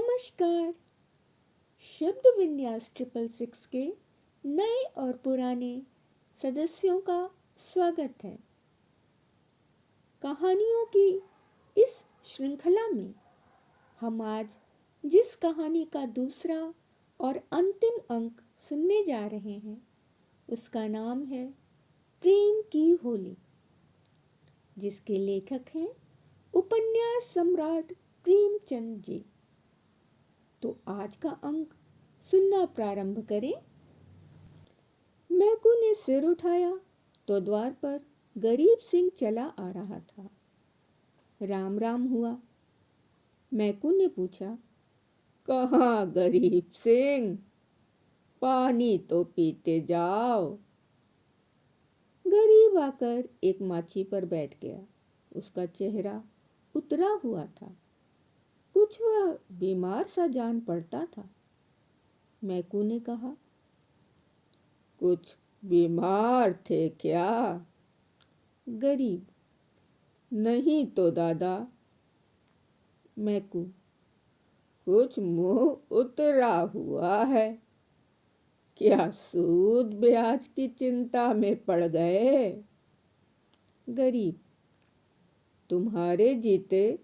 नमस्कार। शब्द विन्यास 666 के नए और पुराने सदस्यों का स्वागत है। कहानियों की इस श्रृंखला में हम आज जिस कहानी का दूसरा और अंतिम अंक सुनने जा रहे हैं उसका नाम है प्रेम की होली, जिसके लेखक हैं उपन्यास सम्राट प्रेमचंद जी। तो आज का अंक सुनना प्रारंभ करें। मैकू ने सिर उठाया तो द्वार पर गरीब सिंह चला आ रहा था। राम राम हुआ। मैकू ने पूछा, कहाँ गरीब सिंह, पानी तो पीते जाओ। गरीब आकर एक माची पर बैठ गया। उसका चेहरा उतरा हुआ था, कुछ वह बीमार सा जान पड़ता था। मैकू ने कहा, कुछ बीमार थे क्या? गरीब, नहीं तो दादा। मैकू, कुछ मुंह उतरा हुआ है, क्या सूद ब्याज की चिंता में पड़ गए? गरीब, तुम्हारे जीते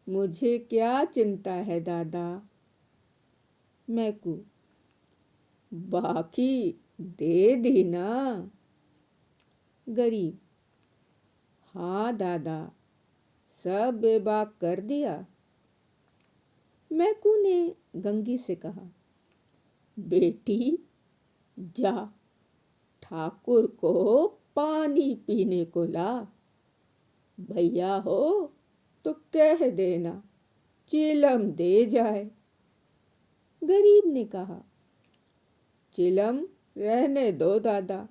मुझे क्या चिंता है दादा। मैकू, बाकी दे दी ना। गरीब, हाँ दादा, सब बेबाक कर दिया। मैकू ने गंगी से कहा, बेटी जा, ठाकुर को पानी पीने को ला। भैया हो तो कह देना चिलम दे जाए। गरीब ने कहा, चिलम रहने दो दादा,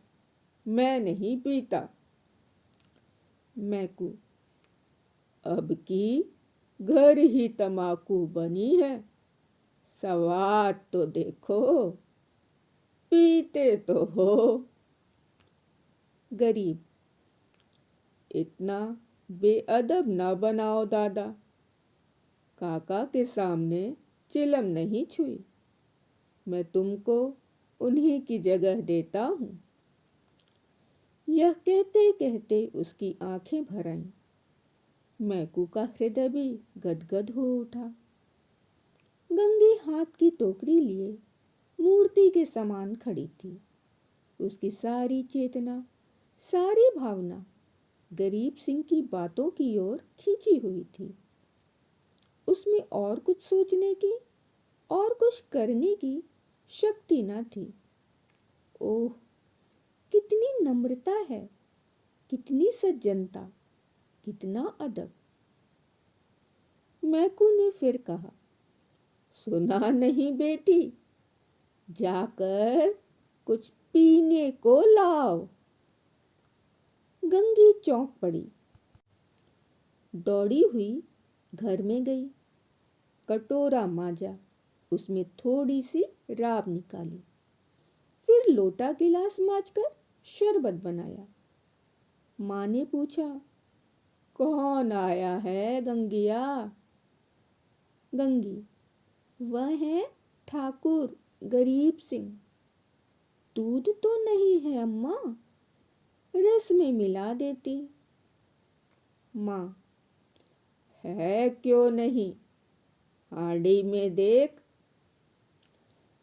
मैं नहीं पीता। मैकू, अब की घर ही तमाकू बनी है, स्वाद तो देखो, पीते तो हो। गरीब, इतना बेअदब न बनाओ दादा, काका के सामने चिलम नहीं छुई, मैं तुमको उन्हीं की जगह देता हूँ। यह कहते कहते उसकी आंखें भर आईं। मैकू का हृदय भी गदगद हो उठा। गंगी हाथ की टोकरी लिए मूर्ति के समान खड़ी थी। उसकी सारी चेतना, सारी भावना गरीब सिंह की बातों की ओर खींची हुई थी। उसमें और कुछ सोचने की और कुछ करने की शक्ति न थी। ओह, कितनी नम्रता है, कितनी सज्जनता, कितना अदब। मैकू ने फिर कहा, सुना नहीं बेटी, जाकर कुछ पीने को लाओ। गंगी चौंक पड़ी, दौड़ी हुई घर में गई, कटोरा मांजा, उसमें थोड़ी सी राब निकाली, फिर लोटा गिलास मांजकर शरबत बनाया। माँ ने पूछा, कौन आया है गंगिया? गंगी, वह है ठाकुर गरीब सिंह। दूध तो नहीं है अम्मा, रस में मिला देती। माँ, है क्यों नहीं, हांडी में देख।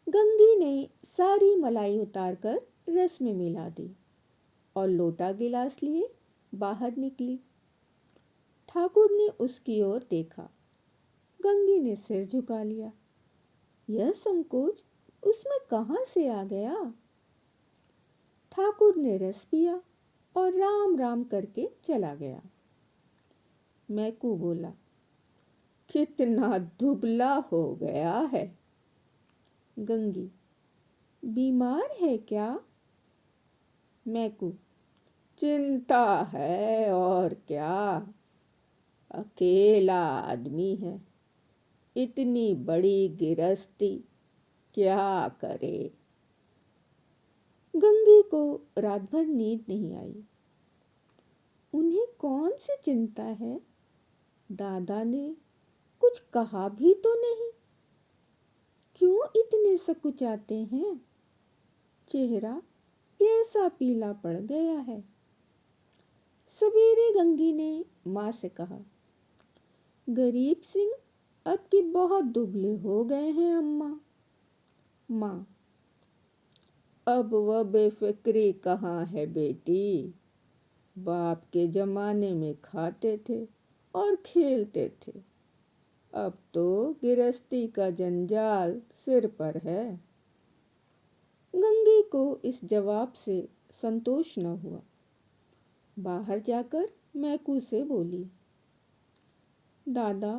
गंगी ने सारी मलाई उतारकर रस में मिला दी और लोटा गिलास लिए बाहर निकली। ठाकुर ने उसकी ओर देखा। गंगी ने सिर झुका लिया। यह संकोच उसमें कहाँ से आ गया? ठाकुर ने रस पिया और राम राम करके चला गया। मैकू बोला, कितना दुबला हो गया है। गंगी, बीमार है क्या? मैकू, चिंता है और क्या, अकेला आदमी है, इतनी बड़ी गिरस्ती क्या करे। गंगी को रात भर नींद नहीं आई। उन्हें कौन सी चिंता है? दादा ने कुछ कहा भी तो नहीं। क्यों इतने सकुचाते हैं? चेहरा कैसा पीला पड़ गया है। सवेरे गंगी ने माँ से कहा, गरीब सिंह अब की बहुत दुबले हो गए हैं अम्मा। माँ, अब वह बेफिक्री कहाँ है बेटी। बाप के जमाने में खाते थे और खेलते थे, अब तो गृहस्थी का जंजाल सिर पर है। गंगी को इस जवाब से संतोष न हुआ। बाहर जाकर मैकू से बोली, दादा,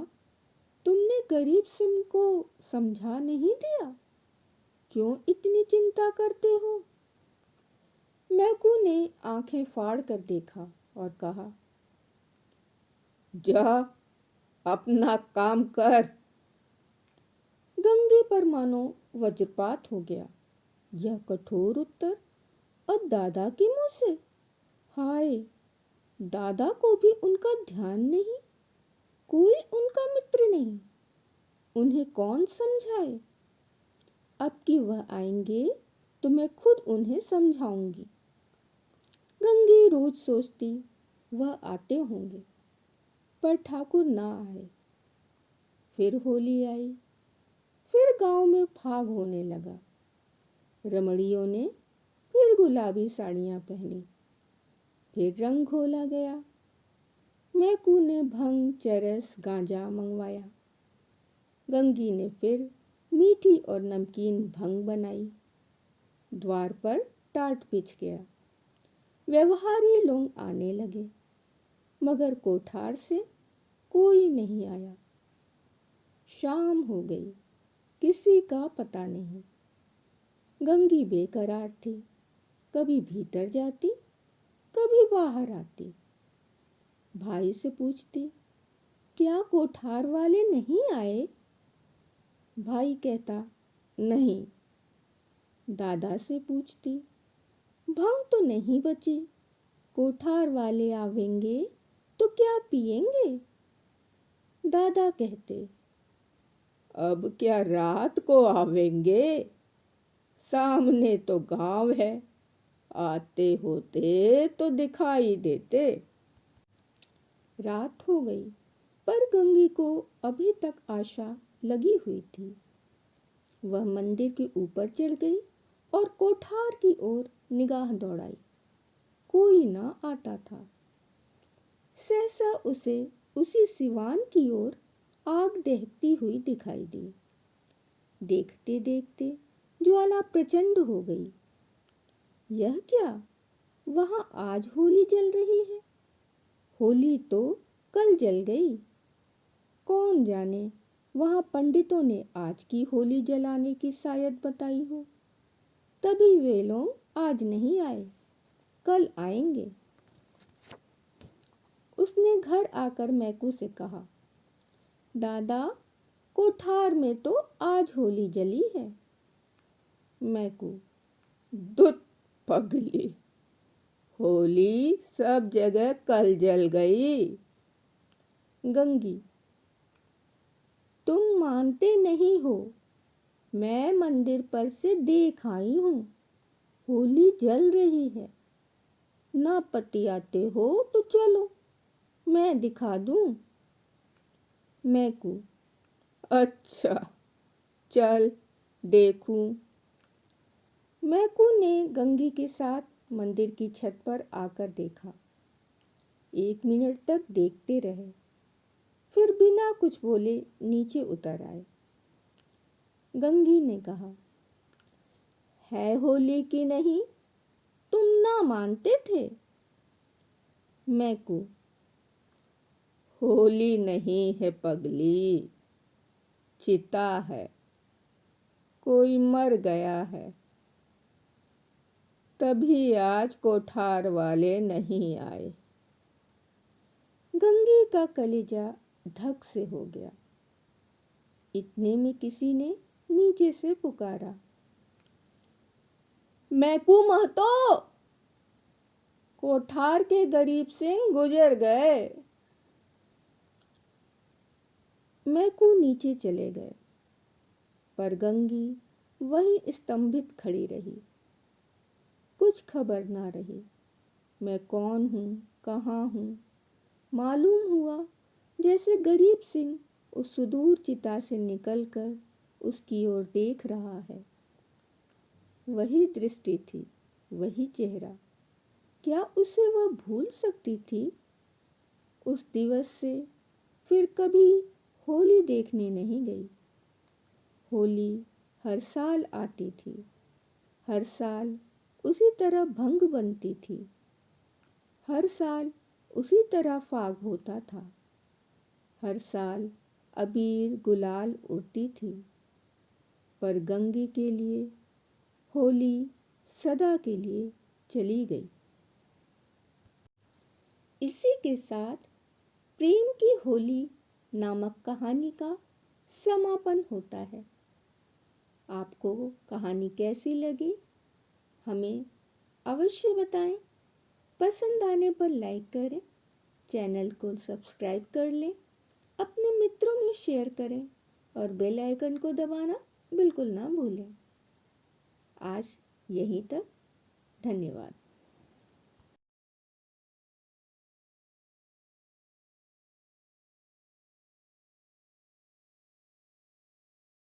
तुमने गरीब सिंह को समझा नहीं दिया? क्यों इतनी चिंता करते हो? मैकू ने आंखें फाड़ कर देखा और कहा, जा अपना काम कर। गंगे पर मानो वज्रपात हो गया। यह कठोर उत्तर अब दादा के मुंह से। हाय, दादा को भी उनका ध्यान नहीं, कोई उनका मित्र नहीं। उन्हें कौन समझाए? अब कि वह आएंगे तो मैं खुद उन्हें समझाऊंगी। गंगी रोज सोचती वह आते होंगे, पर ठाकुर ना आए। फिर होली आई, फिर गांव में फाग होने लगा। रमणियों ने फिर गुलाबी साड़ियाँ पहनी, फिर रंग घोला गया। मैकू ने भंग, चरस, गांजा मंगवाया। गंगी ने फिर मीठी और नमकीन भंग बनाई। द्वार पर टाट बिछ गया। व्यवहारी लोग आने लगे, मगर कोठार से कोई नहीं आया। शाम हो गई, किसी का पता नहीं। गंगी बेकरार थी, कभी भीतर जाती, कभी बाहर आती। भाई से पूछती, क्या कोठार वाले नहीं आए? भाई कहता, नहीं। दादा से पूछती, भंग तो नहीं बची, कोठार वाले आवेंगे तो क्या पिएंगे? दादा कहते, अब क्या रात को आवेंगे, सामने तो गांव है, आते होते तो दिखाई देते। रात हो गई, पर गंगी को अभी तक आशा लगी हुई थी। वह मंदिर के ऊपर चढ़ गई और कोठार की ओर निगाह दौड़ाई। कोई न आता था। सहसा उसे उसी सिवान की ओर आग दहकती हुई दिखाई दी। देखते देखते ज्वाला प्रचंड हो गई। यह क्या, वहां आज होली जल रही है? होली तो कल जल गई। कौन जाने वहां पंडितों ने आज की होली जलाने की शायद बताई हो, तभी वे लोग आज नहीं आए, कल आएंगे। उसने घर आकर मैकू से कहा, दादा, कोठार में तो आज होली जली है। मैकू, दुत पगली, होली सब जगह कल जल गई। गंगी, तुम मानते नहीं हो, मैं मंदिर पर से देख आई हूँ, होली जल रही है। ना पतियाते हो तो चलो, मैं दिखा दूँ। मैकू, अच्छा, चल देखूं। मैकू ने गंगी के साथ मंदिर की छत पर आकर देखा। 1 मिनट तक देखते रहे, फिर बिना कुछ बोले नीचे उतर आए। गंगी ने कहा, है होली की नहीं, तुम ना मानते थे? मैकू, होली नहीं है पगली, चिता है, कोई मर गया है, तभी आज कोठार वाले नहीं आए। गंगी का कलेजा धक से हो गया। इतने में किसी ने नीचे से पुकारा, मैकू महतो, कोठार के गरीब सिंह गुजर गए। मैकू नीचे चले गए, पर गंगी वहीं स्तंभित खड़ी रही। कुछ खबर ना रही। मैं कौन हूँ, कहाँ हूँ। मालूम हुआ जैसे गरीब सिंह उस सुदूर चिता से निकलकर उसकी ओर देख रहा है। वही दृष्टि थी, वही चेहरा। क्या उसे वह भूल सकती थी? उस दिवस से फिर कभी होली देखने नहीं गई। होली हर साल आती थी, हर साल उसी तरह भंग बनती थी, हर साल उसी तरह फाग होता था, हर साल अबीर गुलाल उड़ती थी। पर गंगी के लिए होली सदा के लिए चली गई। इसी के साथ प्रेम की होली नामक कहानी का समापन होता है। आपको कहानी कैसी लगी हमें अवश्य बताएं। पसंद आने पर लाइक करें, चैनल को सब्सक्राइब कर लें, अपने मित्रों में शेयर करें और बेल आइकन को दबाना बिल्कुल ना भूलें। आज यहीं तक। धन्यवाद।